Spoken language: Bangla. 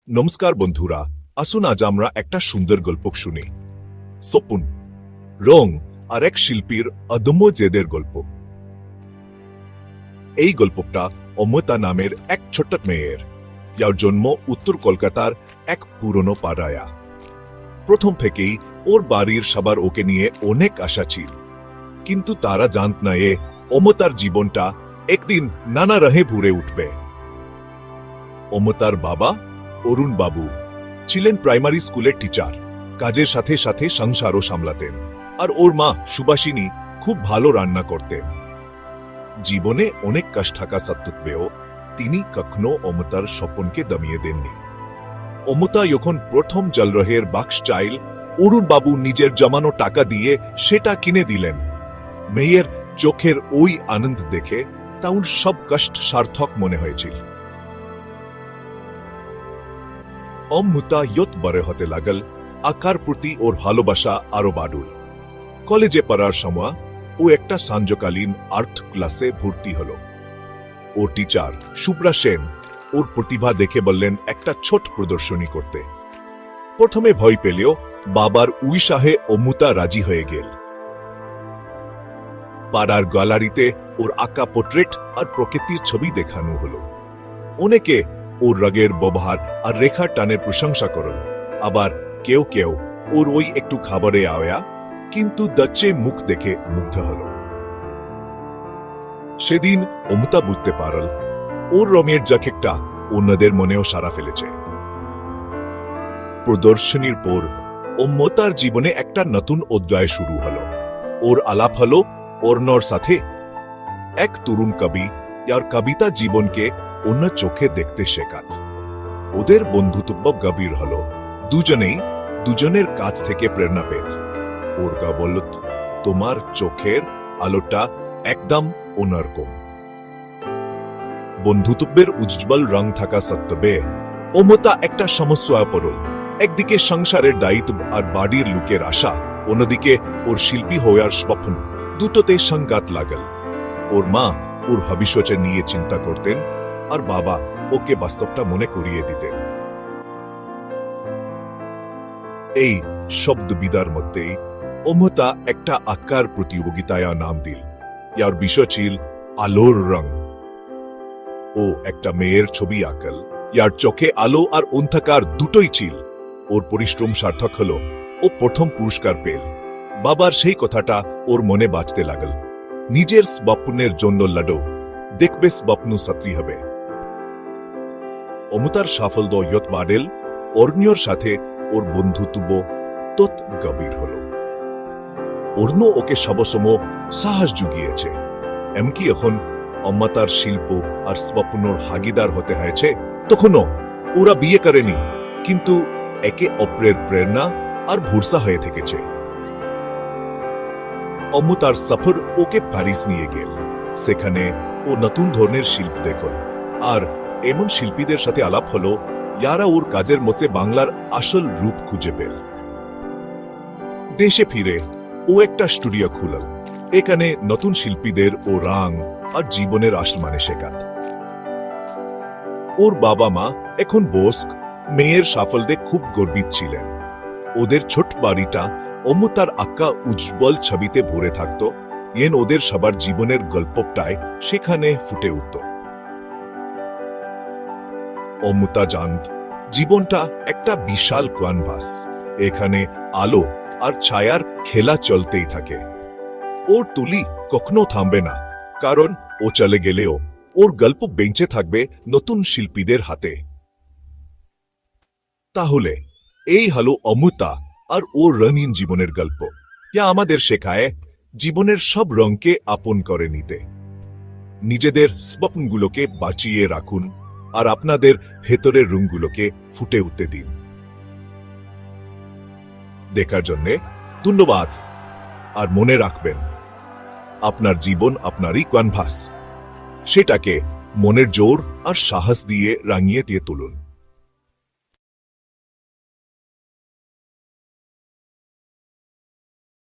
নমস্কার বন্ধুরা, আসুন আজ আমরা একটা সুন্দর গল্প শুনি। স্বপন, রং আর এক শিল্পীর অদম্য জেদের গল্প। এই গল্পটা অমৃতা নামের এক ছোট্ট মেয়ের, যার জন্ম উত্তর কলকাতার এক পুরনো পাড়ায়। প্রথম থেকেই ওর বাড়ির সবার ওকে নিয়ে অনেক আশা ছিল, কিন্তু তারা জানত না অমৃতার জীবনটা একদিন নানা রহে ভরে উঠবে। অমৃতার বাবা অরুণ বাবু ছিলেন প্রাইমারি স্কুলের টিচার, কাজের সাথে সাথে সংসারও সামলাতেন। আর ওর মা সুভাষিনী খুব ভালো রান্না করতেন। জীবনে অনেক কষ্ট থাকা সত্ত্বেও তিনি কখনো অমৃতার স্বপ্নকে দমিয়ে দেননি। অমৃতা যখন প্রথম জলরহের বাক্স চাইল, অরুণ বাবু নিজের জমানো টাকা দিয়ে সেটা কিনে দিলেন। মেয়ের চোখের ওই আনন্দ দেখে তার সব কষ্ট সার্থক মনে হয়েছিল। অমৃতা যত বড় হতে লাগল, আঁকার প্রতি ওর ভালোবাসা আরো বাড়ল। কলেজে পড়ার সময় ও একটা সান্ধ্যকালীন আর্ট ক্লাসে ভর্তি হল। ওর টিচার সুব্রা সেন ওর প্রতিভা দেখে বললেন একটা ছোট প্রদর্শনী করতে। প্রথমে ভয় পেলেও বাবার উৎসাহে অমৃতা রাজি হয়ে গেল। পাড়ার গ্যালারিতে ওর আঁকা পোর্ট্রেট আর প্রকৃতির ছবি দেখানো হলো। অনেকে ওর রঙের ব্যবহার আর রেখার টানের প্রশংসা করল, আবার কেউ কেউ ওর ওই একটু খাবারে আয়া কিন্তু দচ্ছে মুখ দেখে মুগ্ধ হল। সেদিন অমৃতা বুঝতে পারল ওর রঙের জ্যাকেটটা অন্যদের মনেও সাড়া ফেলেছে। প্রদর্শনীর পর অমৃতার জীবনে একটা নতুন অধ্যায় শুরু হলো। ওর আলাপ হলো অর্ণর সাথে, এক তরুণ কবি, যার কবিতা জীবনকে অন্য চোখে দেখতে শেখাত। ওদের বন্ধুত্ব গভীর হলো, দুজনেই দুজনের কাছ থেকে প্রেরণা পেত। ওর গা বলল, তোমার চোখের আলোটা একদম অন্যরকম। বন্ধুত্বের উজ্জ্বল রং থাকা সত্ত্বেও অমৃতা একটা সমস্যায় পড়ল। একদিকে সংসারের দায়িত্ব আর বাড়ির লোকের আশা, অন্যদিকে ওর শিল্পী হওয়ার স্বপ্ন, দুটোতে সংঘাত লাগল। ওর মা ওর ভবিষ্যৎ নিয়ে চিন্তা করতেন, আর বাবা ওকে বাস্তবটা মনে করিয়ে দিতেন। এই শব্দ বিদার মধ্যেই অমৃতা একটা আঁকার প্রতিযোগিতায় নাম দিল। ইয়ার বিষয় ছিল আলোর রং। ও একটা মেয়ের ছবি আঁকল, ইয়ার চোখে আলো আর অন্ধকার দুটোই ছিল। ওর পরিশ্রম সার্থক হলো, ও প্রথম পুরস্কার পেল। বাবার সেই কথাটা ওর মনে বাঁচতে লাগল, নিজের স্বপ্নের জন্য লড়ো, দেখবে স্বপ্ন সত্যি হবে। অমৃতার সাফল্য যত বাড়ল, অর্ণর সাথে ওর বন্ধুত্ব তত গভীর হল। অর্ণ ওকে সবসময় সাহস জুগিয়েছে, এমনকি এখন অমৃতার শিল্প আর স্বপ্নর ভাগিদার হতে হয়েছে। তখনও ওরা বিয়ে করেনি, কিন্তু একে অপরের প্রেরণা আর ভরসা হয়ে থেকেছে। অমৃতার সফর ওকে প্যারিস নিয়ে গেল। সেখানে ও নতুন ধরনের শিল্প দেখল, আর এমন শিল্পীদের সাথে আলাপ হলো যারা ওর কাজের মধ্যে বাংলার আসল রূপ খুঁজে পেল। দেশে ফিরে ও একটা স্টুডিও খুলল। এখানে নতুন শিল্পীদের ও রং আর জীবনের আসল মানে শেখাত। ওর বাবা মা এখন বয়স্ক, মেয়ের সাফল্যে খুব গর্বিত ছিলেন। ওদের ছোট বাড়িটা অমৃতার আঁকা উজ্জ্বল ছবিতে ভরে থাকত, যেন ওদের সবার জীবনের গল্পটায় সেখানে ফুটে উঠত। অমৃতা জানত জীবনটা একটা বিশাল ক্যানভাস, এখানে আলো আর ছায়ার খেলা চলতেই থাকে। ওর তুলি কখনো থামবে না, কারণ ও চলে গেলেও ওর গল্প বেঁচে থাকবে নতুন শিল্পীদের হাতে। তাহলে এই হলো অমৃতা আর ওর রঙিন জীবনের গল্প, যা আমাদের শেখায় জীবনের সব রঙকে আপন করে নিতে। নিজেদের স্বপ্নগুলোকে বাঁচিয়ে রাখুন আর আপনাদের ভেতরের রঙগুলোকে ফুটে উঠতে দিন। দেখার জন্যে ধন্যবাদ, আর মনে রাখবেন, আপনার জীবন আপনারই ক্যানভাস, সেটাকে মনের জোর আর সাহস দিয়ে রাঙিয়ে দিয়ে তুলুন।